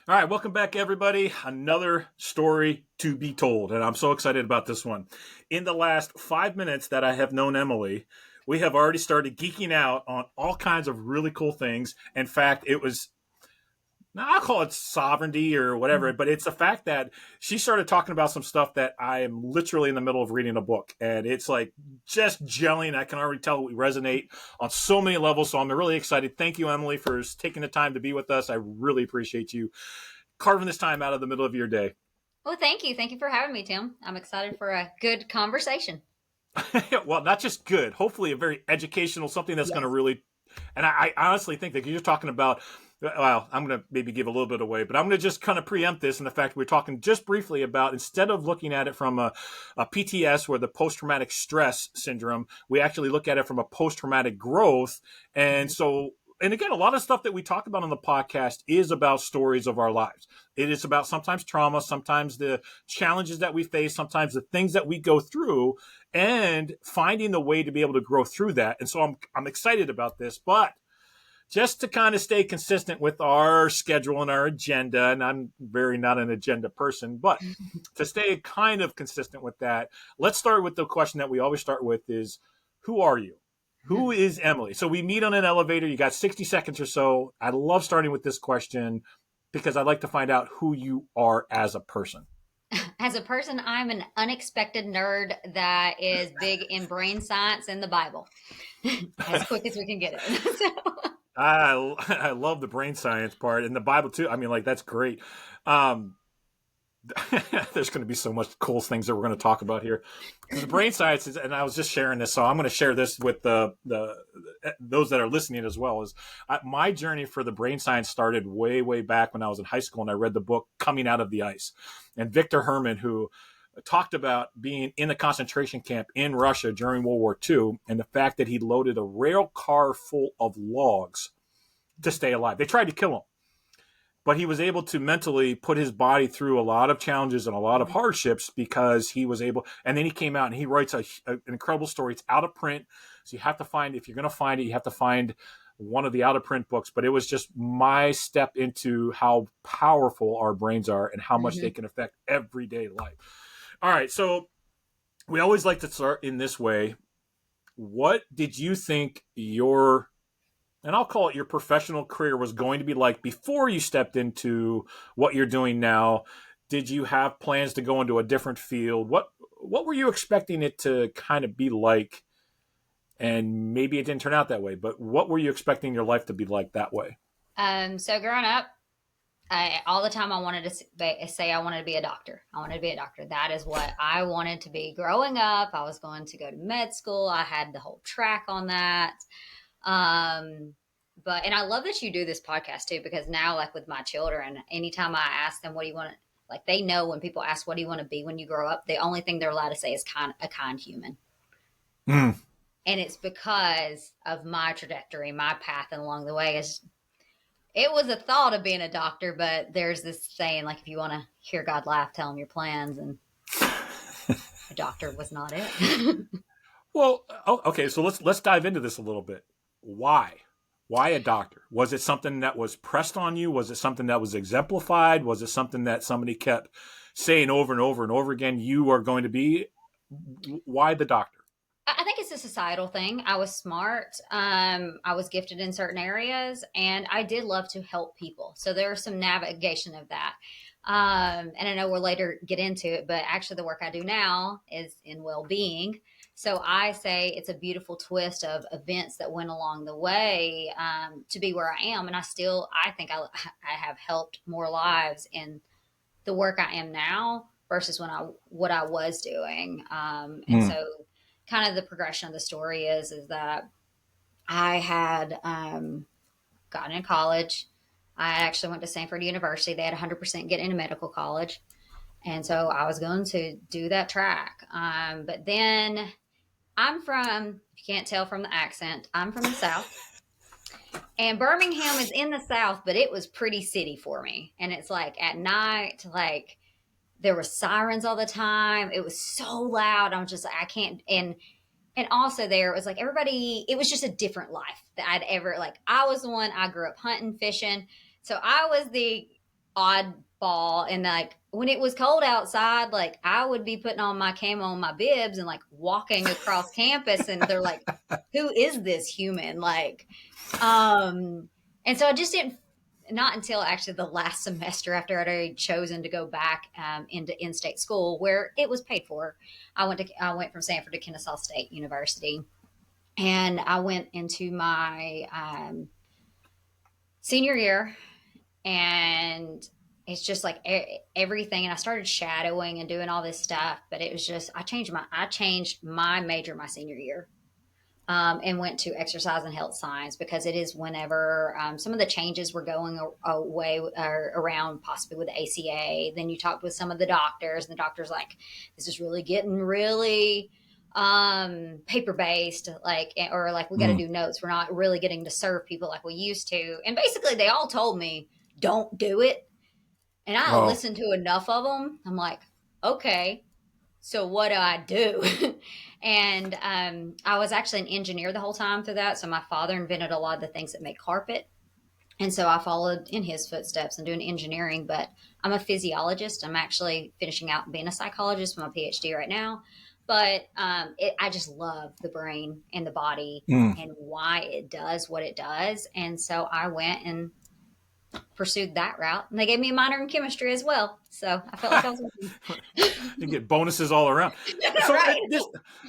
All right, welcome back, everybody. Another story to be told, and I'm so excited about this one. In the last 5 minutes that I have known Emily, we have already started geeking out on all kinds of really cool things. In fact, it was now I'll call it sovereignty or whatever, but it's the fact that she started talking about some stuff that I am literally in the middle of reading a book, and it's like just gelling. I can already tell we resonate on so many levels. So I'm really excited. Thank you, Emily, for taking the time to be with us. I really appreciate you carving this time out of the middle of your day. Well, thank you. Thank you for having me, Tim. I'm excited for a good conversation. Well, not just good, hopefully a very educational, something that's going to Yes. really, and I honestly think that you're talking about, well, I'm going to maybe give a little bit away, but I'm going to just kind of preempt this in the fact we're talking just briefly about, instead of looking at it from a PTS or the post-traumatic stress syndrome, we actually look at it from a post-traumatic growth. And Mhm. so, and again, a lot of stuff that we talk about on the podcast is about stories of our lives. It is about sometimes trauma, sometimes the challenges that we face, sometimes the things that we go through, and finding the way to be able to grow through that. And so I'm excited about this, but just to kind of stay consistent with our schedule and our agenda, and I'm very not an agenda person, but to stay kind of consistent with that, let's start with the question that we always start with is, who are you? Who is Emily? So we meet on an elevator. You got 60 seconds or so. I love starting with this question because I'd like to find out who you are as a person. As a person, I'm an unexpected nerd that is big in brain science and the Bible as quick as we can get it. I love the brain science part and the Bible too. I mean, like that's great. Um, there's going to be so much cool things that we're going to talk about here because the brain science is, and I was just sharing this, so I'm going to share this with the those that are listening as well. Is my journey for the brain science started way back when I was in high school, and I read the book Coming Out of the Ice, and Victor Herman, who talked about being in a concentration camp in Russia during World War II, and the fact that he loaded a rail car full of logs to stay alive. They tried to kill him, but he was able to mentally put his body through a lot of challenges and a lot of Mhm. hardships because he was able. And then he came out and he writes an incredible story. It's out of print, so you have to find, if you're going to find it, you have to find one of the out of print books. But it was just my step into how powerful our brains are and how much they Mhm. can affect everyday life. All right, so we always like to start in this way. What did you think your, and I'll call it, your professional career was going to be like before you stepped into what you're doing now? Did you have plans to go into a different field? What were you expecting it to kind of be like? And maybe it didn't turn out that way, but what were you expecting your life to be like that way? So growing up, all the time I wanted to say I wanted to be a doctor. I wanted to be a doctor. That is what I wanted to be growing up. I was going to go to med school. I had the whole track on that. Um, but and I love that you do this podcast too, because now, like with my children, anytime I ask them, "What do you want?" Like they know when people ask, "What do you want to be when you grow up?" The only thing they're allowed to say is a kind human, Mm. and it's because of my trajectory, my path, and along the way is it was a thought of being a doctor, but there's this saying like if you want to hear God laugh, tell him your plans, and a doctor was not it. Well, okay, so let's dive into this a little bit. Why? Why a doctor? Was it something that was pressed on you? Was it something that was exemplified? Was it something that somebody kept saying over and over and over again, you are going to be? Why the doctor? I think it's a societal thing. I was smart. I was gifted in certain areas, and I did love to help people. So there's some navigation of that. And I know we'll later get into it, but actually, the work I do now is in well being. So I say it's a beautiful twist of events that went along the way to be where I am. And I think I have helped more lives in the work I am now versus what I was doing. And Mm. so kind of the progression of the story is that I had gotten in college. I actually went to Stanford University. They had 100% get into medical college. And so I was going to do that track. But then if you can't tell from the accent, I'm from the South. And Birmingham is in the South, but it was pretty city for me. And it's like at night, like there were sirens all the time. It was so loud. I'm just like, I can't. And also there it was like everybody. It was just a different life that I'd ever like. I was the one. I grew up hunting, fishing, so I was the oddball. And like when it was cold outside, like I would be putting on my camo and my bibs and like walking across campus, and they're like, "Who is this human?" Like, and so I just didn't. Not until actually the last semester after I'd already chosen to go back into in-state school where it was paid for. I went from Sanford to Kennesaw State University, and I went into my senior year, and it's just like everything. And I started shadowing and doing all this stuff, but it was just I changed my major my senior year, and went to exercise and health science because it is whenever some of the changes were going away or around possibly with the ACA. Then you talked with some of the doctors, and the doctors like, this is really getting really paper based, like, or like we got to Mm. do notes. We're not really getting to serve people like we used to. And basically, they all told me, don't do it. And I Oh, listened to enough of them. I'm like, okay, so what do I do? And I was actually an engineer the whole time through that. So my father invented a lot of the things that make carpet. And so I followed in his footsteps and doing engineering, but I'm a physiologist. I'm actually finishing out being a psychologist with my PhD right now. But I just love the brain and the body mm. and why it does what it does. And so I went and pursued that route. And they gave me a minor in chemistry as well. So I felt like I was You get bonuses all around. So right.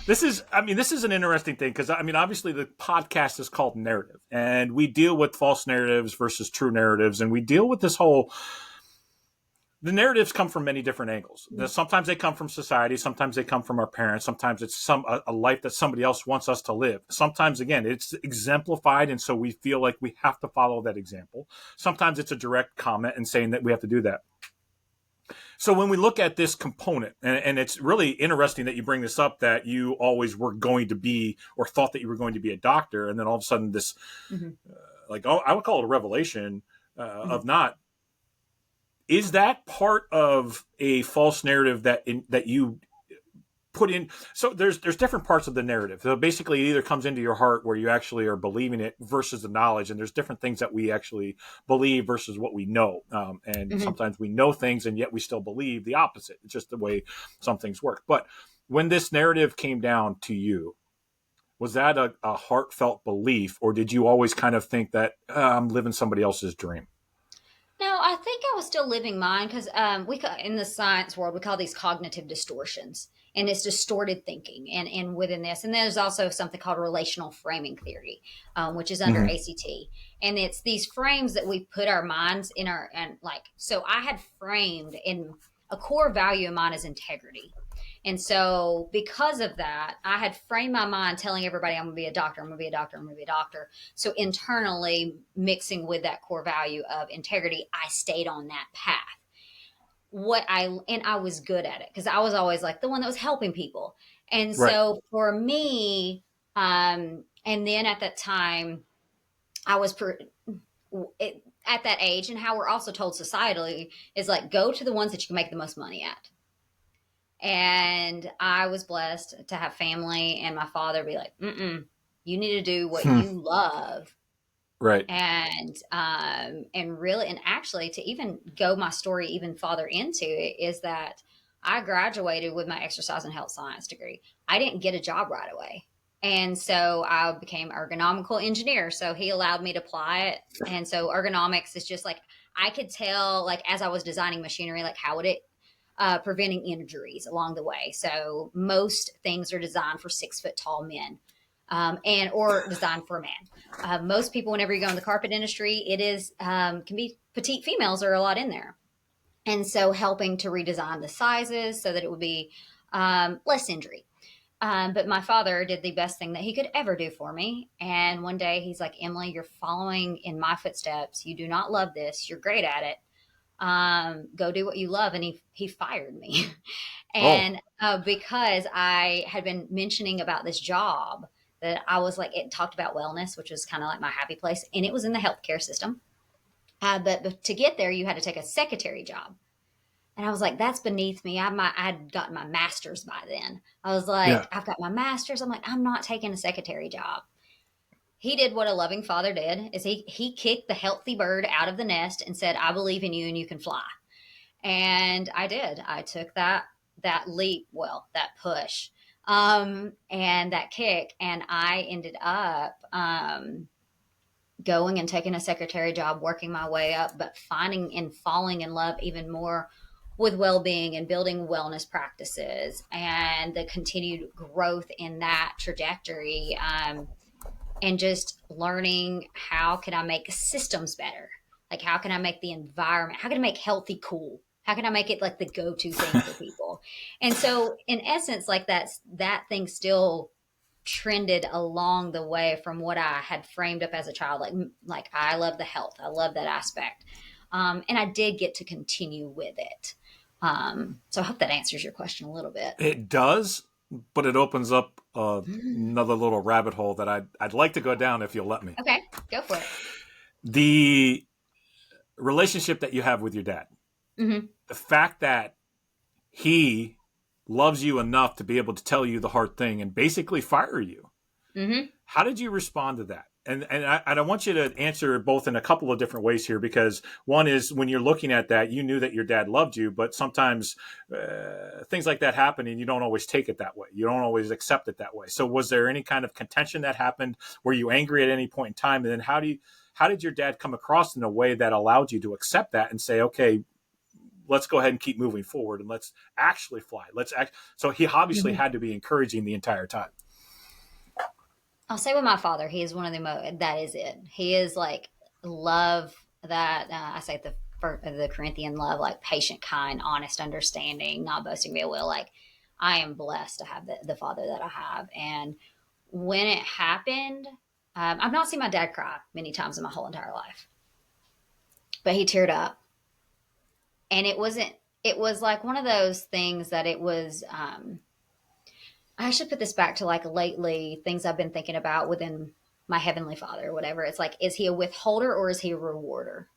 this is, I mean, this is an interesting thing because I mean, obviously the podcast is called Narrative, and we deal with false narratives versus true narratives, and we deal with this whole. The narratives come from many different angles. Sometimes they come from society. Sometimes they come from our parents. Sometimes it's a life that somebody else wants us to live. Sometimes, again, it's exemplified, and so we feel like we have to follow that example. Sometimes it's a direct comment and saying that we have to do that. So when we look at this component, and it's really interesting that you bring this up, that you always were going to be or thought that you were going to be a doctor, and then all of a sudden this, Mm-hmm. like, oh, I would call it a revelation Mm-hmm. of not. Is that part of a false narrative that you put in? So there's different parts of the narrative. So basically, it either comes into your heart where you actually are believing it versus the knowledge, and there's different things that we actually believe versus what we know. And Mm-hmm. sometimes we know things, and yet we still believe the opposite. It's just the way some things work. But when this narrative came down to you, was that a heartfelt belief, or did you always kind of think that I'm living somebody else's dream? No, I think I was still living mine because in the science world we call these cognitive distortions, and it's distorted thinking. And within this, and there's also something called relational framing theory, which is under Mm-hmm. ACT, and it's these frames that we put our minds in our and like. So I had framed in a core value of mine is integrity. And so, because of that, I had framed my mind telling everybody I'm going to be a doctor, I'm going to be a doctor, I'm going to be a doctor. So, internally, mixing with that core value of integrity, I stayed on that path. I was good at it because I was always like the one that was helping people. And Right. so, for me, and then at that time, I was at that age, and how we're also told societally is like go to the ones that you can make the most money at. And I was blessed to have family and my father be like, mm-mm, you need to do what Hmm. you love. Right. And really, and actually to even go my story even farther into it is that I graduated with my exercise and health science degree. I didn't get a job right away. And so I became ergonomical engineer. So he allowed me to apply it. And so ergonomics is just like I could tell, like as I was designing machinery, like how would it preventing injuries along the way. So most things are designed for 6 foot tall men, and or designed for a man. Most people, whenever you go in the carpet industry, it is can be petite females are a lot in there, and so helping to redesign the sizes so that it would be less injury. But my father did the best thing that he could ever do for me. And one day he's like, Emily, you're following in my footsteps. You do not love this. You're great at it. Go do what you love. And he fired me. Oh. And because I had been mentioning about this job that I was like, it talked about wellness, which was kind of like my happy place. And it was in the healthcare system. But to get there, you had to take a secretary job. And I was like, that's beneath me. I had gotten my master's by then. I was Yeah. like, I've got my master's. I'm like, I'm not taking a secretary job. he did what a loving father did is he kicked the healthy bird out of the nest and said, I believe in you and you can fly. And I did. I took that leap, well, that push, and that kick, and I ended up going and taking a secretary job, working my way up, but finding and falling in love even more with well-being and building wellness practices and the continued growth in that trajectory, and just learning how can I make systems better, like how can I make the environment, how can I make healthy cool, how can I make it like the go-to thing for people. And so in essence, like that thing still trended along the way from what I had framed up as a child. Like I love the health, I love that aspect, and I did get to continue with it. So I hope that answers your question a little bit. It does, but it opens up another little rabbit hole that I'd like to go down if you'll let me. Okay, go for it. The relationship that you have with your dad, Mm-hmm. the fact that he loves you enough to be able to tell you the hard thing and basically fire you. Mm-hmm. How did you respond to that? And I want you to answer both in a couple of different ways here, because one is when you're looking at that, you knew that your dad loved you, but sometimes things like that happen and you don't always take it that way. You don't always accept it that way. So was there any kind of contention that happened? Were you angry at any point in time? And then how did your dad come across in a way that allowed you to accept that and say, okay, let's go ahead and keep moving forward and let's actually fly. So he obviously Mm-hmm. had to be encouraging the entire time. I'll say with my father, he is one of the most. That is it. He is like love that I say the Corinthian love, like patient, kind, honest, understanding, not boasting, be will. Like I am blessed to have the father that I have, and when it happened, I've not seen my dad cry many times in my whole entire life, but he teared up, and it wasn't. It was like one of those things that it was. I should put this back to like lately things I've been thinking about within my heavenly father or whatever. It's like, is he a withholder or is he a rewarder?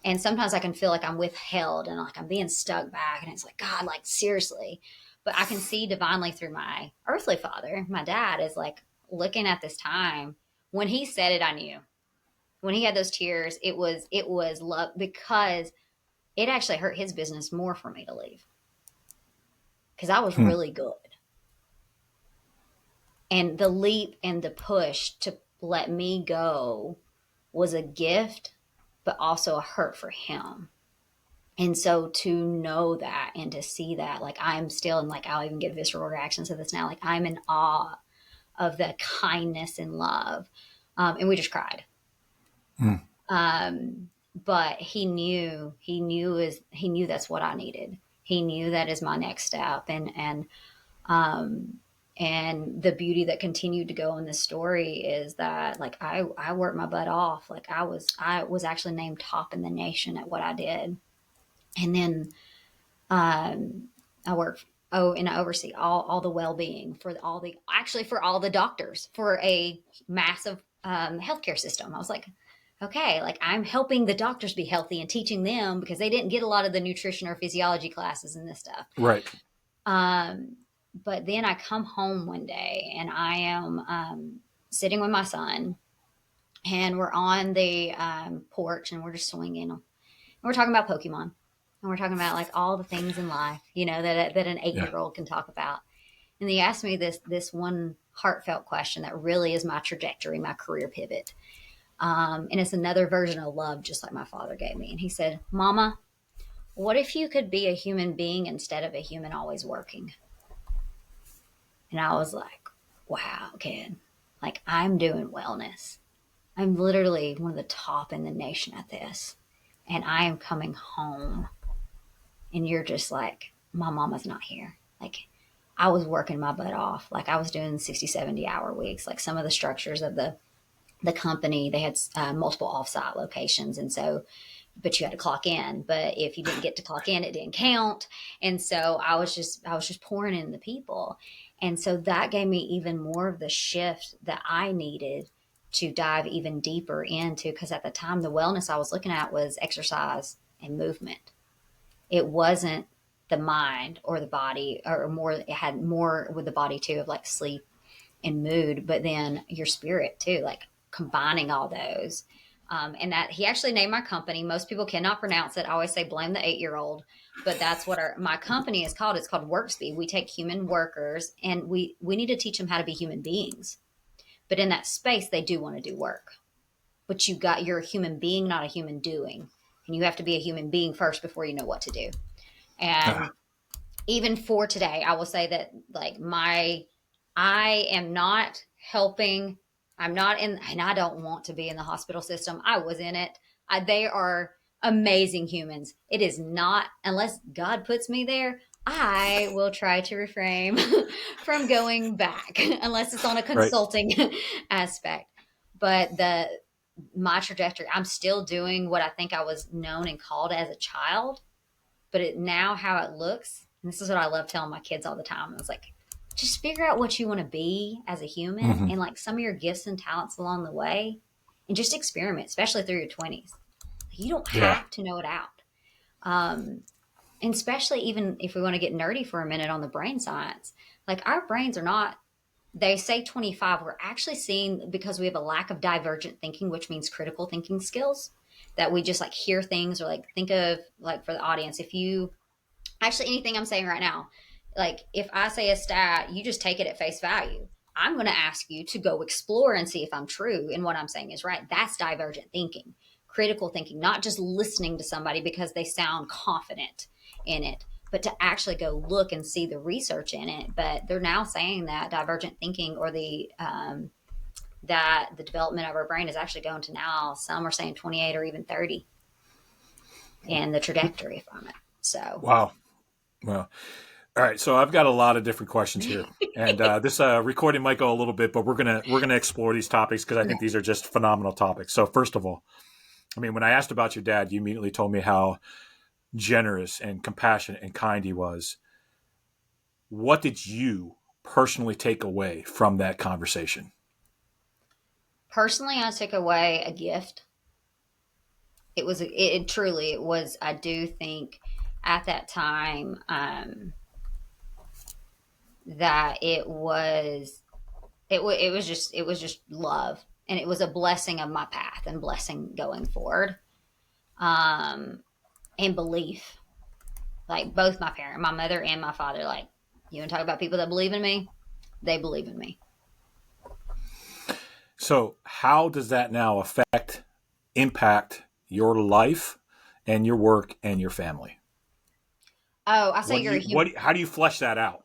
And sometimes I can feel like I'm withheld and like I'm being stuck back. And it's like, God, like seriously. But I can see divinely through my earthly father. My dad is like looking at this time. When he said it, I knew. When he had those tears, it was love, because it actually hurt his business more for me to leave because I was Hmm. really good. And the leap and the push to let me go was a gift, but also a hurt for him. And so to know that and to see that, like I'm still, and like I'll even get visceral reactions to this now, like I'm in awe of the kindness and love. And we just cried. Hmm. But he knew that's what I needed. He knew that is my next step. And the beauty that continued to go in this story is that like I worked my butt off. Like I was actually named top in the nation at what I did. And then I work and I oversee all the well-being for all the doctors for a massive healthcare system. I was like, okay, like I'm helping the doctors be healthy and teaching them because they didn't get a lot of the nutrition or physiology classes and this stuff. Right. Um, but then I come home one day and I am sitting with my son, and we're on the porch and we're just swinging. And we're talking about Pokemon, and we're talking about like all the things in life, that an 8 year Yeah. old can talk about. And he asked me this one heartfelt question that really is my trajectory, my career pivot. And it's another version of love, just like my father gave me. And he said, Mama, what if you could be a human being instead of a human always working? And I was like, wow, kid, like I'm doing wellness. I'm literally one of the top in the nation at this. And I am coming home. And you're just like, my mama's not here. Like I was working my butt off. Like I was doing 60, 70 hour weeks. Like some of the structures of the company, they had multiple offsite locations. And so, but you had to clock in. But if you didn't get to clock in, it didn't count. And so I was just pouring in the people. And so that gave me even more of the shift that I needed to dive even deeper into. Because at the time, the wellness I was looking at was exercise and movement. It wasn't the mind or the body, or more, it had more with the body too, of like sleep and mood, but then your spirit too. Like combining all those. And that he actually named my company. Most people cannot pronounce it. I always say blame the 8-year-old, but that's what my company is called. It's called WorkSpeed. We take human workers and we need to teach them how to be human beings. But in that space, they do want to do work. But you're a human being, not a human doing. And you have to be a human being first before you know what to do. And even for today, I will say that like I am not helping. I'm not in, and I don't want to be in the hospital system. I was in it. They are amazing humans. It is not, unless God puts me there, I will try to refrain from going back unless it's on a Right. consulting aspect. But my trajectory, I'm still doing what I think I was known and called as a child, but now how it looks, and this is what I love telling my kids all the time. I was like, just figure out what you want to be as a human Mm-hmm. and like some of your gifts and talents along the way and just experiment, especially through your 20s. You don't Yeah. have to know it out. And especially even if we want to get nerdy for a minute on the brain science, like our brains are not, they say 25, we're actually seeing because we have a lack of divergent thinking, which means critical thinking skills, that we just like hear things or like think of, like for the audience, if you actually anything I'm saying right now, like if I say a stat, you just take it at face value. I'm going to ask you to go explore and see if I'm true and what I'm saying is right. That's divergent thinking, critical thinking, not just listening to somebody because they sound confident in it, but to actually go look and see the research in it. But they're now saying that divergent thinking or that the development of our brain is actually going to now, some are saying 28 or even 30 and the trajectory from it. So Wow. Well, all right. So I've got a lot of different questions here, and this recording might go a little bit, but we're gonna explore these topics because I think these are just phenomenal topics. So first of all, I mean, when I asked about your dad, you immediately told me how generous and compassionate and kind he was. What did you personally take away from that conversation? personally, I took away a gift. It truly it was. I do think at that time that it was just love, and it was a blessing of my path and blessing going forward, um, and belief. Like both my parent, my mother and my father, like you want to talk about people that believe in me, they believe in me. So how does that now impact your life and your work and your family? Oh, I say What do you're a you human. how do you flesh that out?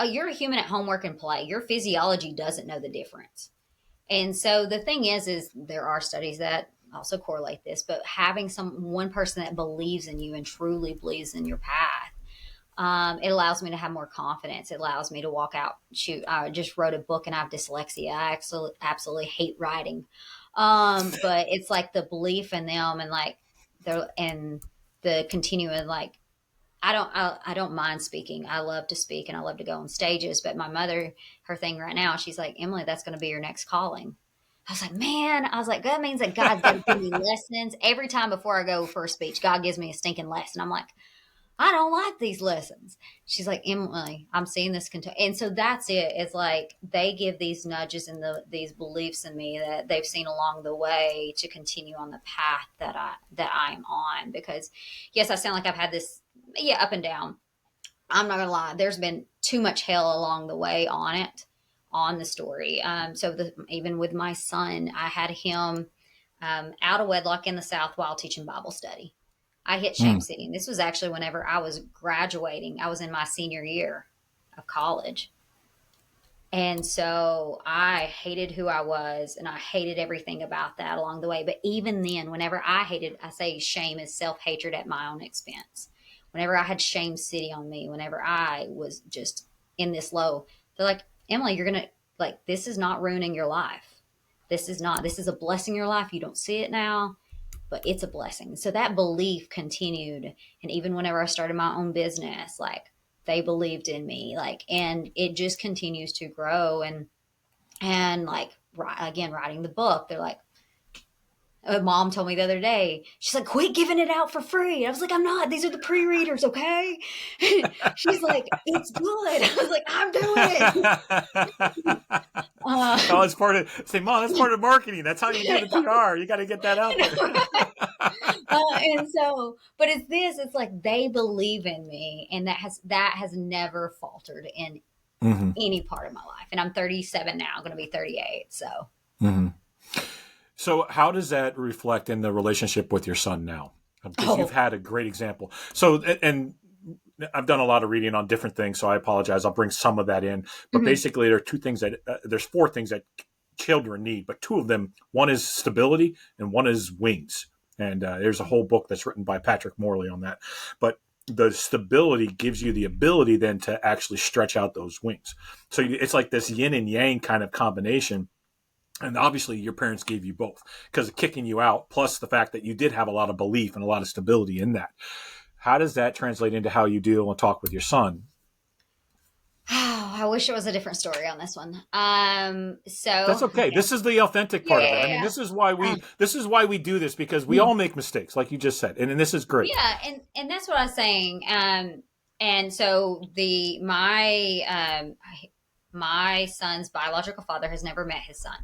You're a human at home, work, and play. Your physiology doesn't know the difference. And so the thing is there are studies that also correlate this, but having one person that believes in you and truly believes in your path, it allows me to have more confidence. It allows me to walk out. Shoot, I just wrote a book and I have dyslexia. I actually absolutely hate writing. But it's like the belief in them and like the continuing like I don't mind speaking. I love to speak and I love to go on stages. But my mother, her thing right now, she's like, Emily, that's going to be your next calling. I was like, man, I was like, that means that God's going to give me lessons every time before I go for a speech. God gives me a stinking lesson. I'm like, I don't like these lessons. She's like, Emily, I'm seeing this continue. And so that's it. It's like they give these nudges and these beliefs in me that they've seen along the way to continue on the path that I'm on. Because yes, I sound like I've had this, yeah, up and down. I'm not gonna lie. There's been too much hell along the way on it, on the story. Even with my son, I had him out of wedlock in the South while teaching Bible study. I hit Shame Hmm. City. And this was actually whenever I was graduating. I was in my senior year of college. And so I hated who I was and I hated everything about that along the way. But even then, whenever I say shame is self hatred at my own expense. Whenever I had Shame City on me, whenever I was just in this low, they're like, Emily, you're going to, like, this is not ruining your life. This is a blessing in your life. You don't see it now, but it's a blessing. So that belief continued. And even whenever I started my own business, like they believed in me, like, and it just continues to grow. And like, again, writing the book, they're like, Mom told me the other day, she's like, quit giving it out for free. I was like, I'm not. These are the pre-readers, okay? She's like, it's good. I was like, I'm doing Oh, it. it's part of, say, Mom, that's part of marketing. That's how you do the PR. You got to get that out there. And so, but it's like they believe in me, and that has never faltered in Mm-hmm. any part of my life. And I'm 37 now, I'm going to be 38. So, Mm-hmm. So, how does that reflect in the relationship with your son now? Because you've oh, had a great example. So, and I've done a lot of reading on different things, so I apologize. I'll bring some of that in. But mhm. basically, there are two things that there's four things that children need, but two of them, one is stability and one is wings. And there's a whole book that's written by Patrick Morley on that. But the stability gives you the ability then to actually stretch out those wings. So it's like this yin and yang kind of combination. And obviously, your parents gave you both because of kicking you out, plus the fact that you did have a lot of belief and a lot of stability in that. How does that translate into how you deal and talk with your son? Oh, I wish it was a different story on this one. That's So okay. This is the authentic part of it. I mean, yeah. this is why we do this because we Mhm. all make mistakes, like you just said, and this is great. Yeah, and that's what I was saying. And so my son's biological father has never met his son.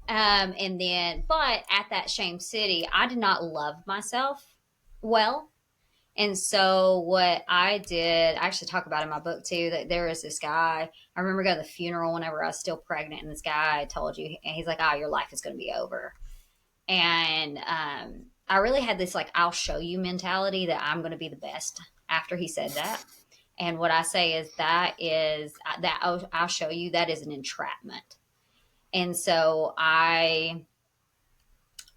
And then, but at that shame city, I did not love myself well. And so what I did, I actually talk about in my book too, that there was this guy. I remember going to the funeral whenever I was still pregnant, and this guy told you, and he's like, "Oh, your life is going to be over." And I really had this like, "I'll show you" mentality that I'm going to be the best after he said that. And what I say is that I'll show you, that is an entrapment. And so I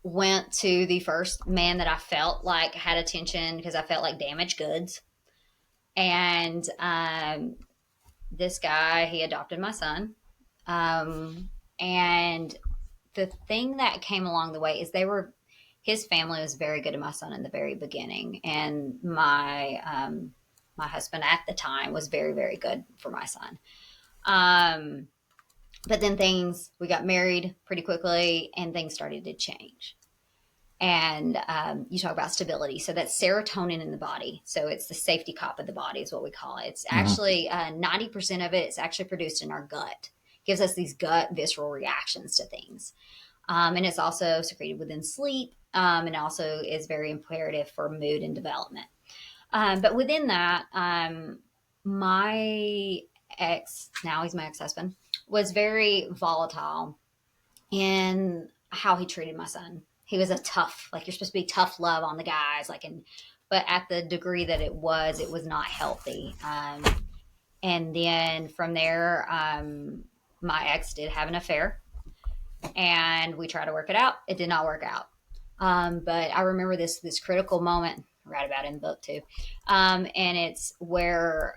went to the first man that I felt like had attention, because I felt like damaged goods. And this guy, he adopted my son. And the thing that came along the way is his family was very good to my son in the very beginning. And my husband at the time was very, very good for my son. Um, but then we got married pretty quickly, and things started to change. And you talk about stability. So that's serotonin in the body. So it's the safety cop of the body is what we call it. It's Mm-hmm. actually 90% of it is actually produced in our gut. It gives us these gut visceral reactions to things. And it's also secreted within sleep, and also is very imperative for mood and development. But within that, my ex, now he's my ex-husband, was very volatile in how he treated my son. He was a tough, like you're supposed to be tough love on the guys, like, but at the degree that it was not healthy. And then from there, my ex did have an affair, and we tried to work it out. It did not work out. But I remember this critical moment. I write about it in the book too, and it's where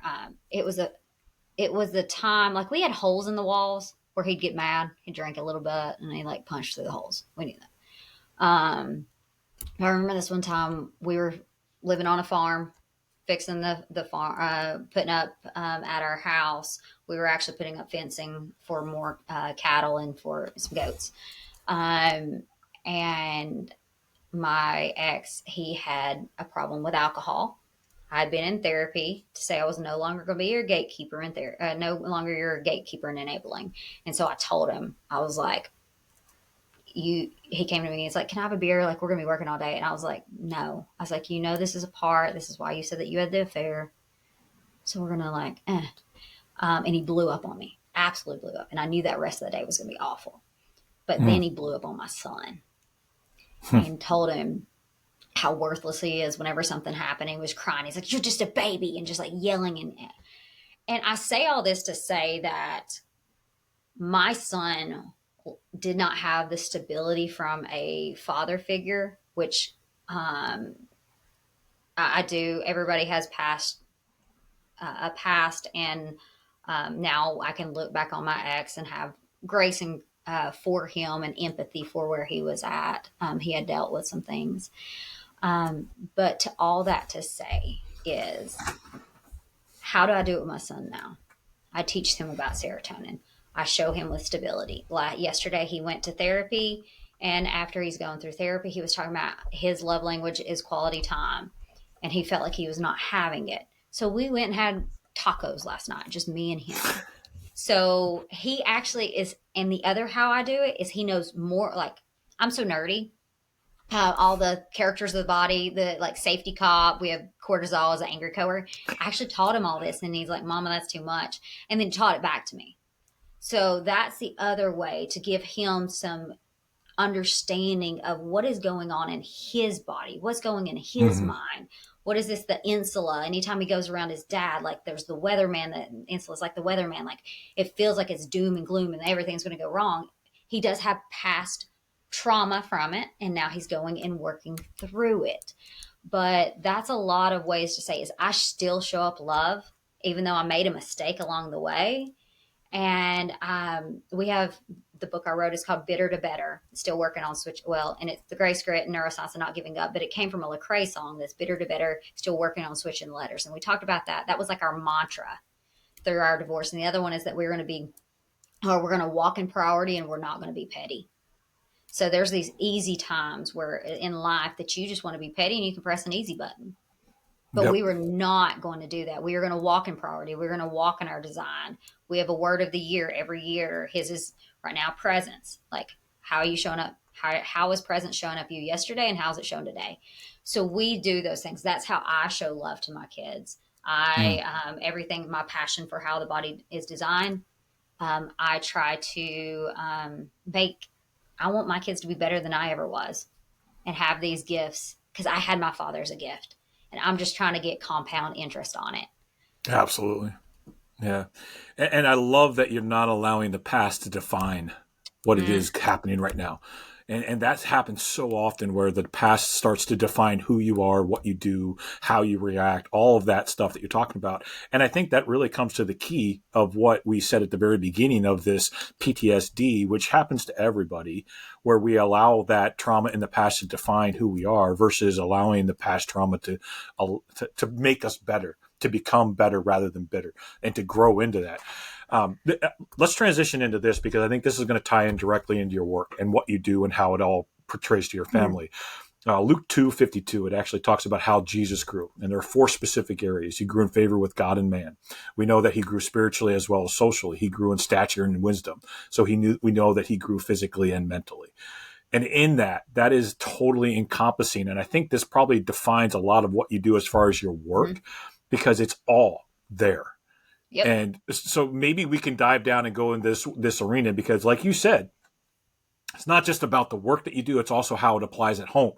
it was the time, like we had holes in the walls where he'd get mad, he'd drink a little bit, and he'd like punch through the holes. We knew that. I remember this one time we were living on a farm, fixing the farm, putting up at our house. We were actually putting up fencing for more cattle and for some goats. Um, and my ex, he had a problem with alcohol. I'd been in therapy to say I was no longer going to be your gatekeeper in there, no longer your gatekeeper and enabling. And so I told him, I was like, he came to me, he's like, can I have a beer? Like, we're going to be working all day. And I was like, no. I was like, this is a part. This is why you said that you had the affair. So we're going to like, eh. And he blew up on me, absolutely blew up. And I knew that rest of the day was going to be awful. But then he blew up on my son and told him how worthless he is whenever something happened. He was crying. He's like, you're just a baby, and just like yelling. And I say all this to say that my son did not have the stability from a father figure, which I do. Everybody has a past, and now I can look back on my ex and have grace and for him and empathy for where he was at. He had dealt with some things. But to all that to say is, how do I do it with my son now? I teach him about serotonin. I show him with stability. Like yesterday, he went to therapy, And after he's going through therapy, he was talking about his love language is quality time. And he felt like he was not having it. So we went and had tacos last night, just me and him. So he actually is, and the other how I do it is he knows more. Like, I'm so nerdy. All the characters of the body, the like safety cop, we have cortisol as an angry coworker. I actually taught him all this, and he's like, "Mama, that's too much," and then taught it back to me. So that's the other way to give him some understanding of what is going on in his body, what's going in his Hmm. mind. What is this, the insula? Anytime he goes around his dad, like there's the weatherman, the insula is like the weatherman, like it feels like it's doom and gloom and everything's going to go wrong. He does have past trauma from it, and now he's going and working through it. But that's a lot of ways to say is I still show up love, even though I made a mistake along the way. And we have the book I wrote is called Bitter to Better. Still working on switch. Well, and it's the grace, grit, and neuroscience and not giving up. But it came from a Lecrae song that's Bitter to Better. Still working on switching letters, and we talked about that. That was like our mantra through our divorce. And the other one is that we're going to be, or we're going to walk in priority, and we're not going to be petty. So there's these easy times where in life that you just want to be petty, and you can press an easy button. But Yep. we were not going to do that. We were going to walk in priority. We are going to walk in our design. We have a word of the year every year. His is right now presence. Like, how are you showing up? How is presence showing up you yesterday, and how's it shown today? So we do those things. That's how I show love to my kids. Mm. Everything, my passion for how the body is designed. I try to make. I want my kids to be better than I ever was, and have these gifts because I had my father as a gift, and I'm just trying to get compound interest on it. Absolutely. Yeah. And I love that you're not allowing the past to define what it Mm, is happening right now. And that's happened so often where the past starts to define who you are, what you do, how you react, all of that stuff that you're talking about. And I think that really comes to the key of what we said at the very beginning of this PTSD, which happens to everybody, where we allow that trauma in the past to define who we are versus allowing the past trauma to make us better, to become better rather than bitter, and to grow into that. Let's transition into this because I think this is going to tie in directly into your work and what you do and how it all portrays to your mm, family. Luke 2:52, it actually talks about how Jesus grew. And there are four specific areas. He grew in favor with God and man. We know that he grew spiritually as well as socially. He grew in stature and wisdom. So we know that he grew physically and mentally. And in that, that is totally encompassing. And I think this probably defines a lot of what you do as far as your mm. work because it's all there. Yep. And so maybe we can dive down and go in this arena because, like you said, it's not just about the work that you do; it's also how it applies at home,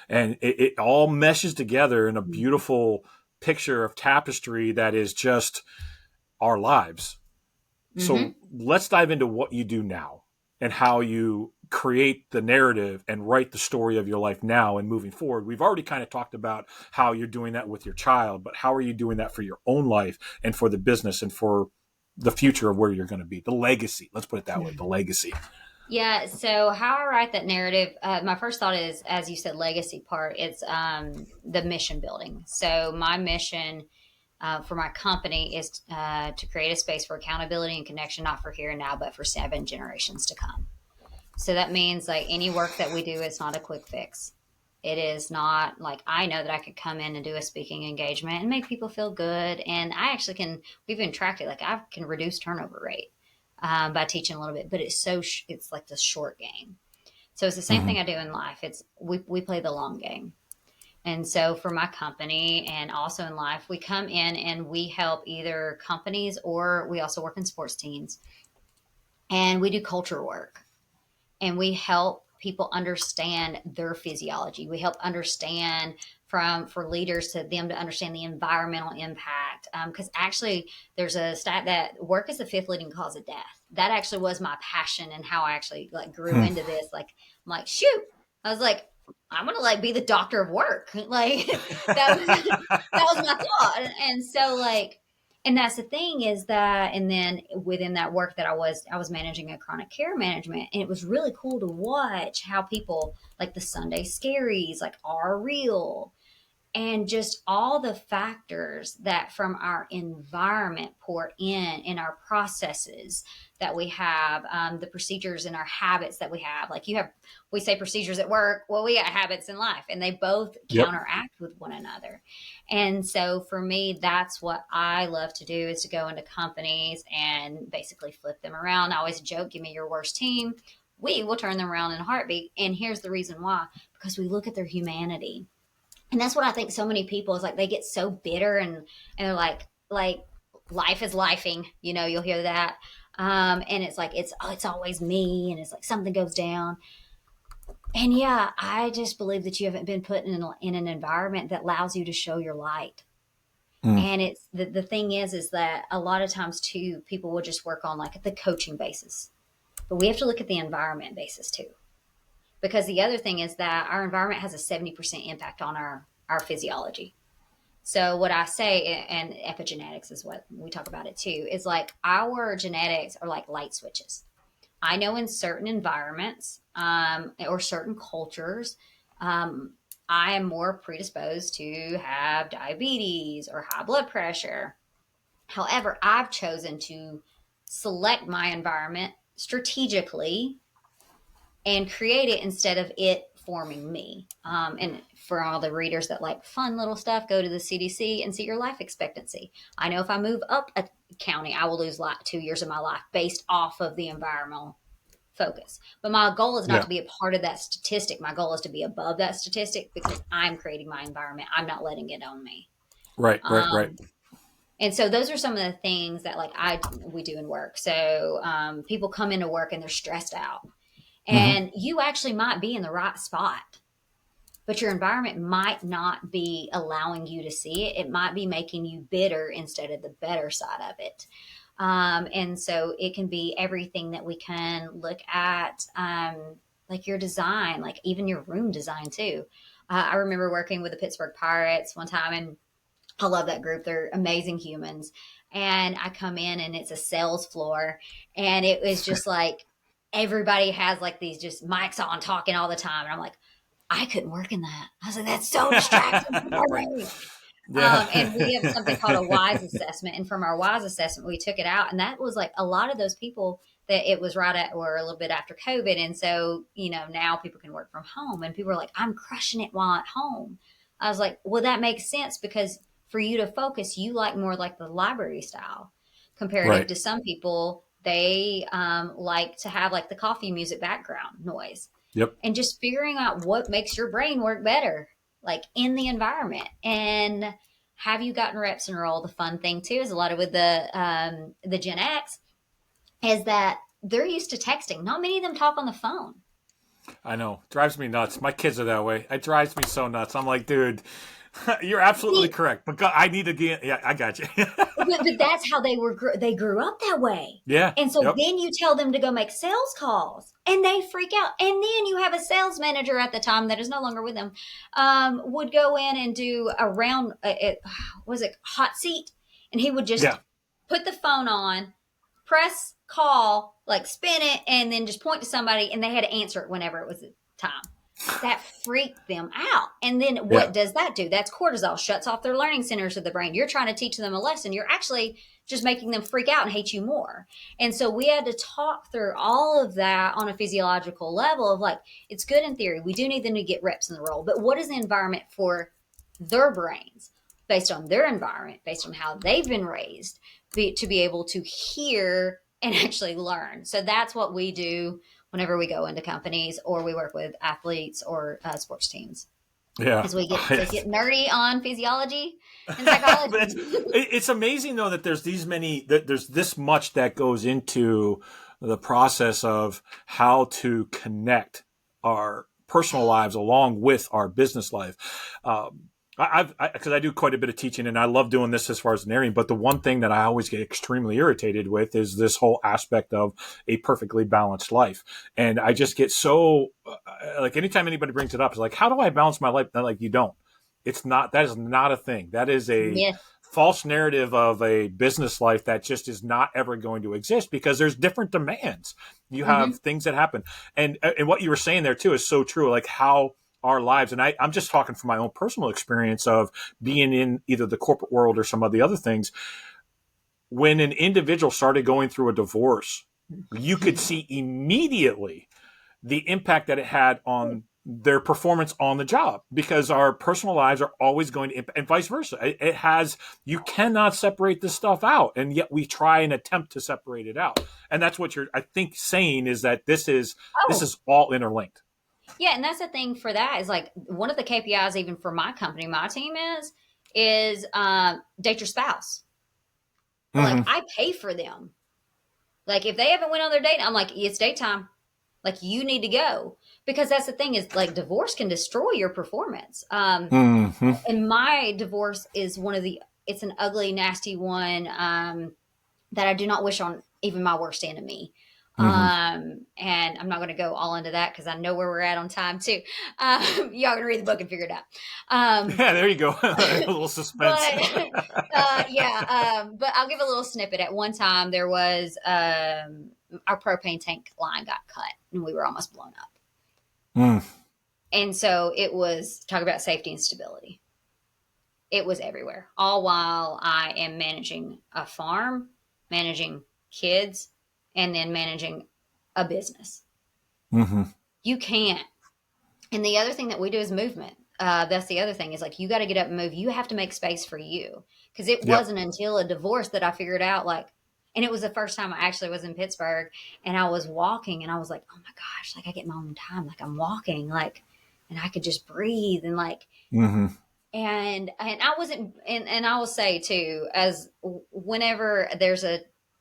and it all meshes together in a beautiful picture of tapestry that is just our lives. So Mm-hmm. let's dive into what you do now and how you create the narrative and write the story of your life now and moving forward. We've already kind of talked about how you're doing that with your child, but how are you doing that for your own life and for the business and for the future of where you're going to be? The legacy. Let's put it that way, the legacy. Yeah. So how I write that narrative, my first thought is, as you said, legacy part. It's the mission building. So my mission for my company is to create a space for accountability and connection, not for here and now, but for 7 generations to come. So that means like any work that we do, it's not a quick fix. It is not like I know that I could come in and do a speaking engagement and make people feel good. And I actually can, we've been tracked it, like I can reduce turnover rate by teaching a little bit, but it's like the short game. So it's the same Mm-hmm. thing I do in life. We play the long game. And so for my company and also in life, we come in and we help either companies or we also work in sports teams and we do culture work and we help people understand their physiology. We help understand from for leaders to them to understand the environmental impact. Because actually, there's a stat that work is the fifth leading cause of death. That actually was my passion and how I actually like grew Hmm. into this. Like I'm like, shoot, I was like, I'm gonna like be the doctor of work. Like that was my thought. And so like and that's the thing is that and then within that work that I was managing a chronic care management and it was really cool to watch how people like the Sunday scaries like are real and just all the factors that from our environment pour in our processes that we have, the procedures and our habits that we have. Like we say procedures at work. Well, we got habits in life, and they both Yep. counteract with one another. And so for me, that's what I love to do, is to go into companies and basically flip them around. I always joke, give me your worst team. We will turn them around in a heartbeat. And here's the reason why, because we look at their humanity. And that's what I think so many people is like, they get so bitter, and they're like life is lifing, you'll hear that. And it's like, it's always me. And it's like something goes down. And yeah, I just believe that you haven't been put in an environment that allows you to show your light. Mm. And it's the thing is that a lot of times too, people will just work on like the coaching basis, but we have to look at the environment basis too. Because the other thing is that our environment has a 70% impact on our physiology. So what I say, and epigenetics is what we talk about it too, is like our genetics are like light switches. I know in certain environments, or certain cultures, I am more predisposed to have diabetes or high blood pressure. However, I've chosen to select my environment strategically and create it instead of it forming me. And for all the readers that like fun little stuff, go to the CDC and see your life expectancy. I know if I move up a county, I will lose 2 years of my life based off of the environmental focus. But my goal is not Yeah. to be a part of that statistic. My goal is to be above that statistic because I'm creating my environment. I'm not letting it own me. Right. Right. Right. Um, and so those are some of the things that like we do in work. So people come into work and they're stressed out, Hmm. and you actually might be in the right spot, but your environment might not be allowing you to see it. It might be making you bitter instead of the better side of it. And so it can be everything that we can look at, like your design, like even your room design too. I remember working with the Pittsburgh Pirates one time, and I love that group. They're amazing humans. And I come in and it's a sales floor, and it was just like everybody has like these just mics on talking all the time. And I'm like, I couldn't work in that. I was like, that's so distracting for Right. me. Yeah. And we have something called a WISE assessment. And from our WISE assessment, we took it out. And that was like a lot of those people that it was right at or a little bit after COVID. And so, now people can work from home. And people are like, I'm crushing it while at home. I was like, well, that makes sense because for you to focus, you like more like the library style comparative Right. to some people. They like to have like the coffee music background noise, Yep. and just figuring out what makes your brain work better, like in the environment. And have you gotten reps and roll? The fun thing too is a lot of with the Gen X is that they're used to texting. Not many of them talk on the phone. I know. Drives me nuts. My kids are that way. It drives me so nuts. I'm like, dude, you're absolutely See, correct. But God, I need to get. Yeah, I got you. but that's how they grew up that way. Yeah. And so Yep. then you tell them to go make sales calls and they freak out. And then you have a sales manager at the time that is no longer with them, would go in and do a round, was it hot seat? And he would Yeah. just put the phone on, press call, like spin it, and then just point to somebody, and they had to answer it whenever it was time. That freaked them out. And then Yeah. what does that do? That's cortisol, shuts off their learning centers of the brain. You're trying to teach them a lesson. You're actually just making them freak out and hate you more. And so we had to talk through all of that on a physiological level of like, it's good in theory. We do need them to get reps in the role, but what is the environment for their brains based on their environment, based on how they've been raised, to be able to hear and actually learn. So that's what we do whenever we go into companies or we work with athletes or sports teams, Yeah. is we get to get nerdy on physiology and psychology. But it's amazing though that there's there's this much that goes into the process of how to connect our personal lives along with our business life. I've because I do quite a bit of teaching and I love doing this as far as narrating. But the one thing that I always get extremely irritated with is this whole aspect of a perfectly balanced life. And I just get so like anytime anybody brings it up, it's like, how do I balance my life? They're like, you don't. It's not. That is not a thing. That is a Myth. false narrative of a business life that just is not ever going to exist because there's different demands. You have Mm-hmm. things that happen, and what you were saying there too is so true. Like how our lives, and I'm just talking from my own personal experience of being in either the corporate world or some of the other things. When an individual started going through a divorce, you could see immediately the impact that it had on their performance on the job, because our personal lives are always going to, and vice versa. It has, you cannot separate this stuff out. And yet we try and attempt to separate it out. And that's what you're, I think, saying is that this Oh, is all interlinked. yeah, and that's the thing for that is like one of the KPIs even for my company, my team is date your spouse. Like Mm-hmm. I pay for them. Like if they haven't went on their date, I'm like, it's date time. Like you need to go because that's the thing is like divorce can destroy your performance. Mm-hmm. And my divorce is one of the it's an ugly, nasty one that I do not wish on even my worst enemy. Mm-hmm. And I'm not going to go all into that because I know where we're at on time too. Y'all gonna read the book and figure it out. Yeah, there you go. A little suspense. But yeah, but I'll give a little snippet. At one time, there was our propane tank line got cut and we were almost blown up. Mm. And so it was talk about safety and stability. It was everywhere, all while I am managing a farm, managing kids, and then managing a business. Mm-hmm. You can't. And the other thing that we do is movement. That's the other thing is like you got to get up and move. You have to make space for you because it Yep. wasn't until a divorce that I figured out like, and it was the first time I actually was in Pittsburgh and I was walking and I was like, oh my gosh, like I get my own time, like I'm walking, like, and I could just breathe and like Mm-hmm. and I wasn't and I will say too as whenever there's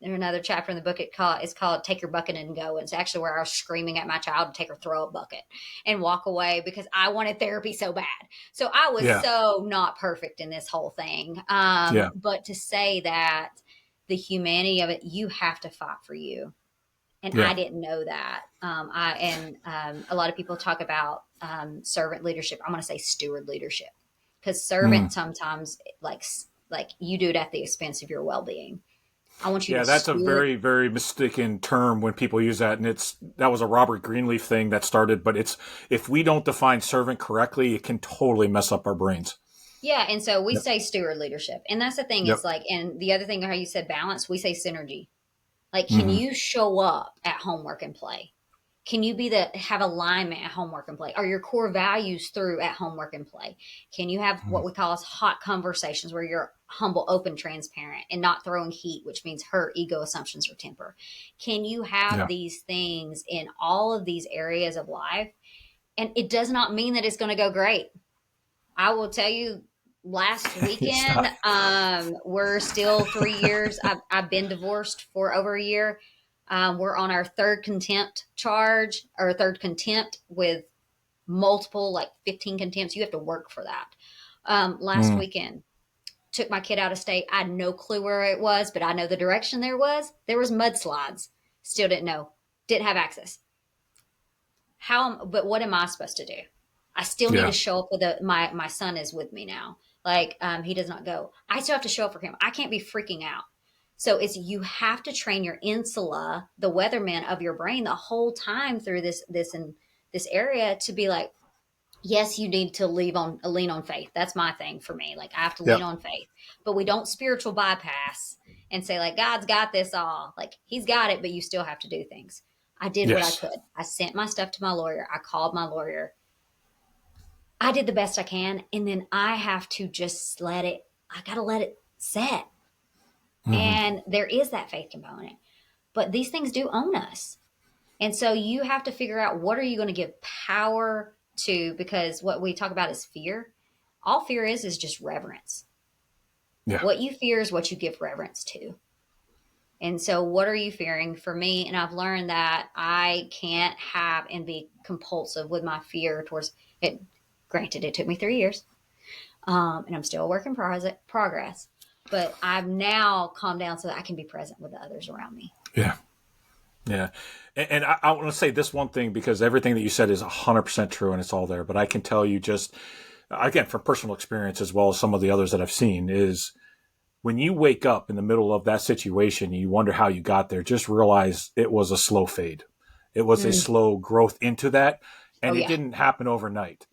another chapter in the book it's called take your bucket and go, and it's actually where I was screaming at my child to take her throw a bucket and walk away because I wanted therapy so bad. So I was Yeah. so not perfect in this whole thing, Yeah. but to say that the humanity of it, you have to fight for you, and Yeah. I didn't know that. A lot of people talk about servant leadership. I'm going to say steward leadership because Mm. servant sometimes like you do it at the expense of your well being. I want you to Yeah, that's a steward. very, very mistaken term when people use that, and that was a Robert Greenleaf thing that started. But it's, if we don't define servant correctly, it can totally mess up our brains. Yeah, and so we Yep. say steward leadership, and that's the thing is Yep. like, and the other thing how you said balance, we say synergy. Like, can Mm-hmm. you show up at homework and play? Can you be the have alignment at homework and play? Are your core values through at homework and play? Can you have what we call as hot conversations where you're humble, open, transparent, and not throwing heat, which means hurt, ego, assumptions, or temper? Can you have Yeah. these things in all of these areas of life? And it does not mean that it's going to go great. I will tell you, last It's weekend, not. we're still 3 years. I've been divorced for over a year. We're on our third contempt charge or third contempt with multiple, like 15 contempts. You have to work for that. Last Mm. weekend, took my kid out of state. I had no clue where it was, but I know the direction there was. There was mudslides. Still didn't know. Didn't have access. But what am I supposed to do? I still need to Yeah. show up with my son is with me now. Like he does not go. I still have to show up for him. I can't be freaking out. So it's you have to train your insula, the weatherman of your brain, the whole time through this area to be like, yes, you need to lean on faith. That's my thing for me. Like I have to lean Yeah. on faith, but we don't spiritual bypass and say like God's got this all. Like He's got it, but you still have to do things. I did what I Yes. could. I sent my stuff to my lawyer. I called my lawyer. I did the best I can, and then I have to just let it. I got to let it set. Mm-hmm. And there is that faith component, but these things do own us. And so you have to figure out what are you going to give power to because what we talk about is fear. All fear is just reverence. Yeah. What you fear is what you give reverence to. And so what are you fearing for me? And I've learned that I can't have and be compulsive with my fear towards it. Granted, it took me 3 years, and I'm still a work in progress, but I've now calmed down so that I can be present with the others around me. Yeah. Yeah. And I want to say this one thing because everything that you said is 100% true and it's all there. But I can tell you just, again, from personal experience as well as some of the others that I've seen, is when you wake up in the middle of that situation, you wonder how you got there, just realize it was a slow fade. It was a Mm. slow growth into that. Oh And it yeah. didn't happen overnight.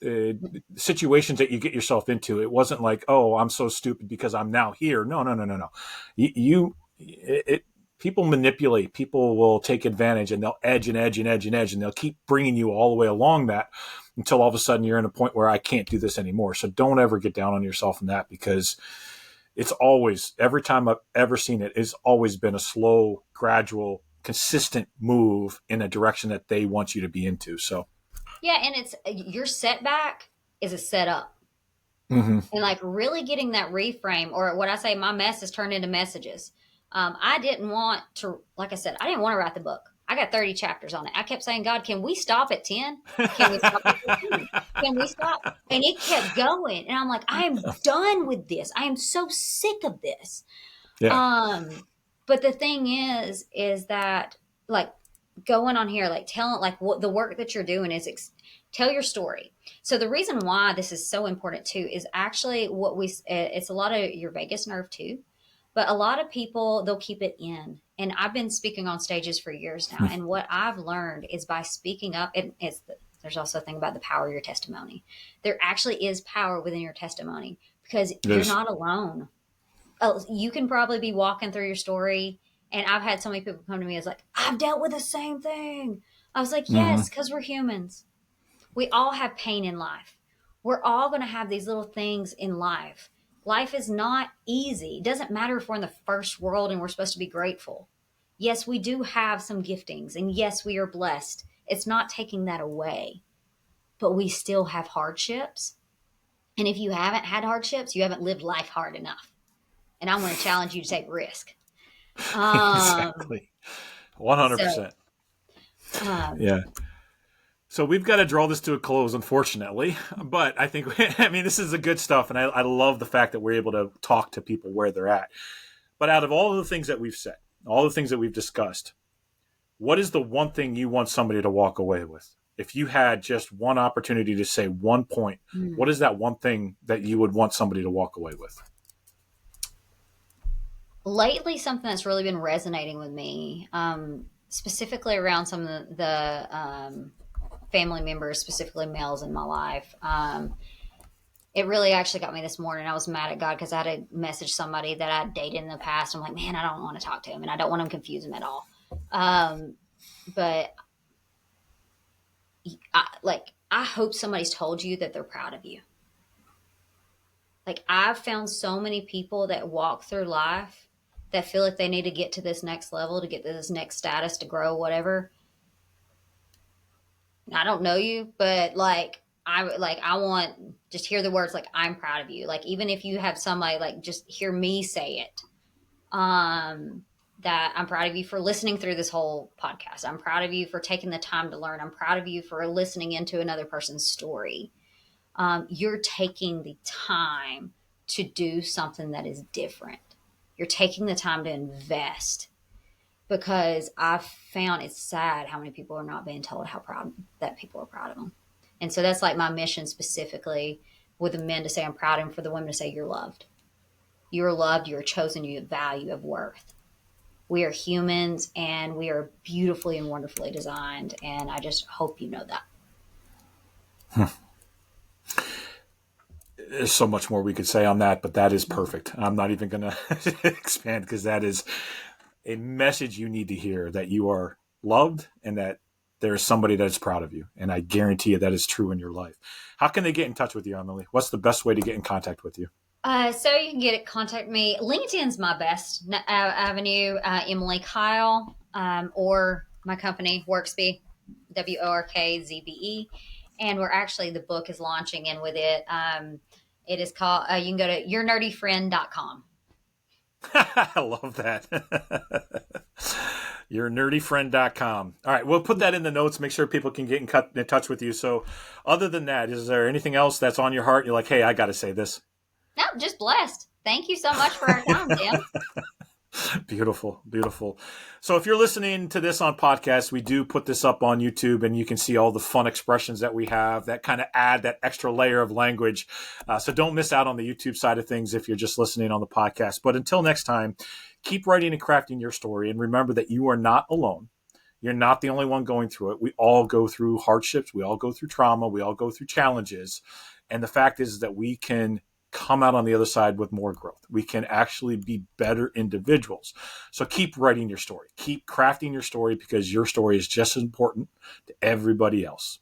Situations that you get yourself into, it wasn't like, oh, I'm so stupid because I'm now here. No, no, no, no, no. You, it, people manipulate, people will take advantage, and they'll edge and edge and edge and edge, and they'll keep bringing you all the way along that until all of a sudden you're in a point where I can't do this anymore. So don't ever get down on yourself in that, because it's always, every time I've ever seen it, it's always been a slow, gradual, consistent move in a direction that they want you to be into. So Yeah, and it's your setback is a setup. mm-hmm. And like really getting that reframe, or what I say, my mess is turned into messages. I didn't want to, like I said, I didn't want to write the book. I got 30 chapters on it. I kept saying, God, can we stop at 10? Can we stop at 15? Can we stop? And it kept going. And I'm like, I am done with this. I am so sick of this. Yeah. But the thing is that like going on here, like telling, like what the work that you're doing is tell your story. So the reason why this is so important too is actually it's a lot of your vagus nerve too, but a lot of people, they'll keep it in. And I've been speaking on stages for years now. And what I've learned is by speaking up, there's also a thing about the power of your testimony. There actually is power within your testimony, because you're not alone. You can probably be walking through your story. And I've had so many people come to me as like, I've dealt with the same thing. I was like, yes, because we're humans. We all have pain in life. We're all going to have these little things in life. Life is not easy. It doesn't matter if we're in the first world and we're supposed to be grateful. Yes, we do have some giftings, and yes, we are blessed. It's not taking that away, but we still have hardships. And if you haven't had hardships, you haven't lived life hard enough. And I'm going to challenge you to take risk. Exactly. 100%. Yeah. So we've got to draw this to a close, unfortunately. But I think, I mean, this is the good stuff. And I love the fact that we're able to talk to people where they're at. But out of all of the things that we've said, all the things that we've discussed, what is the one thing you want somebody to walk away with? If you had just one opportunity to say one point, what is that one thing that you would want somebody to walk away with? Lately, something that's really been resonating with me, specifically around some of the family members, specifically males in my life. It really actually got me this morning. I was mad at God because I had to message somebody that I dated in the past. I'm like, man, I don't want to talk to him, and I don't want to confuse him at all. But I hope somebody's told you that they're proud of you. Like, I've found so many people that walk through life that feel like they need to get to this next level, to get to this next status, to grow, whatever. I don't know you, but I want just hear the words like, I'm proud of you. Like, even if you have somebody, like, just hear me say it. That I'm proud of you for listening through this whole podcast. I'm proud of you for taking the time to learn. I'm proud of you for listening into another person's story. You're taking the time to do something that is different. You're taking the time to invest, because I've found it's sad how many people are not being told how proud that people are proud of them. And so that's like my mission specifically with the men, to say I'm proud, and for the women to say you're loved. You're loved, you're chosen, you have value, of worth. We are humans, and we are beautifully and wonderfully designed. And I just hope you know that. There's so much more we could say on that, but that is perfect. I'm not even going to expand, because that is a message you need to hear, that you are loved and that there is somebody that is proud of you. And I guarantee you that is true in your life. How can they get in touch with you, Emily? What's the best way to get in contact with you? So you can contact me. LinkedIn's my best avenue. Emily Kile, or my company Worksby, WORKZBE, and the book is launching in with it. It is called. You can go to yournerdyfriend.com. I love that. Yournerdyfriend.com. All right, we'll put that in the notes. Make sure people can get in touch with you. So, other than that, is there anything else that's on your heart? You're like, hey, I got to say this. No, just blessed. Thank you so much for our time, Tim. Beautiful, beautiful. So if you're listening to this on podcast, we do put this up on YouTube, and you can see all the fun expressions that we have that kind of add that extra layer of language. So don't miss out on the YouTube side of things if you're just listening on the podcast. But until next time, keep writing and crafting your story. And remember that you are not alone. You're not the only one going through it. We all go through hardships. We all go through trauma. We all go through challenges. And the fact is that we can come out on the other side with more growth. We can actually be better individuals. So keep writing your story. Keep crafting your story, because your story is just as important to everybody else.